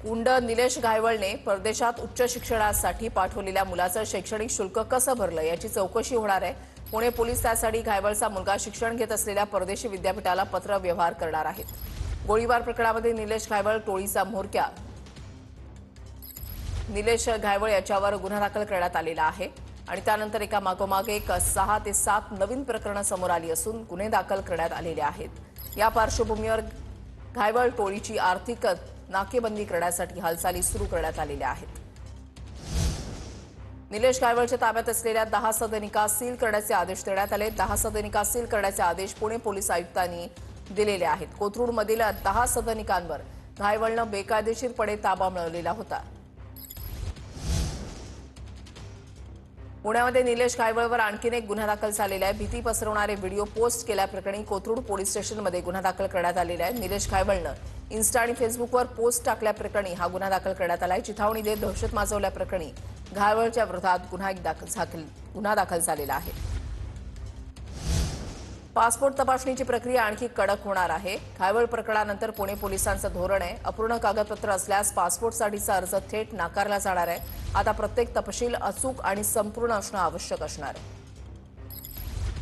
गुंड निलेश घायवळने परदेशात उच्च शिक्षणासाठी पाठवलेल्या मुलाचं शैक्षणिक शुल्क कसं भरलं याची चौकशी होणार आहे। पुणे पोलीस त्यासाठी घायवळचा मुलगा शिक्षण घेत असलेल्या परदेशी विद्यापीठाला पत्र व्यवहार करणार आहेत। गोळीबार प्रकरणामध्ये निलेश घायवळ टोळीचा म्होरक्या निलेश घायवळ याच्यावर गुन्हा दाखल करण्यात आलेला आहे आणि त्यानंतर एका मागोमाग एक 6 ते 7 नवीन प्रकरणं समोर आली असून गुन्हे दाखल करण्यात आलेले आहेत। या पार्श्वभूमीवर घायवळ टोळीची आर्थिक नाकेबंदी करण्यासाठी हालचाली सुरू करण्यात आलेल्या आहेत। निलेश घायवळच्या ताब्यात असलेल्या 10 सदनिका सील करण्याचे आदेश देण्यात आले। 10 सदनिका सील करण्याचे आदेश पुणे पोलीस आयुक्तांनी दिलेले आहेत। कोथरूडमधील 10 सदनिकांवर घायवळनं बेकायदेशीरपणे ताबा मिळवलेला होता। पुण्यामध्ये निलेश घायवळवर आणखीन एक गुन्हा दाखल झालेला आहे। भीती पसरवणारे व्हिडिओ पोस्ट केल्याप्रकरणी कोथरूड पोलीस स्टेशनमध्ये गुन्हा दाखल करण्यात आलेला आहे। निलेश घायवळनं इन्स्टा आणि फेसबुकवर पोस्ट टाकल्याप्रकरणी हा गुन्हा दाखल करण्यात आला आहे। चिथावणी देत दहशत माजवल्याप्रकरणी घायवळच्या विरोधात गुन्हा दाखल झालेला आहे। पासपोर्ट तपासणीची प्रक्रिया आणखी कडक होणार आहे। घायवळ प्रकरणानंतर पुणे पोलिसांचं धोरण आहे, अपूर्ण कागदपत्र असल्यास पासपोर्टसाठीचा अर्ज थेट नाकारला जाणार आहे। आता प्रत्येक तपशील अचूक आणि संपूर्ण असणं आवश्यक असणार आहे।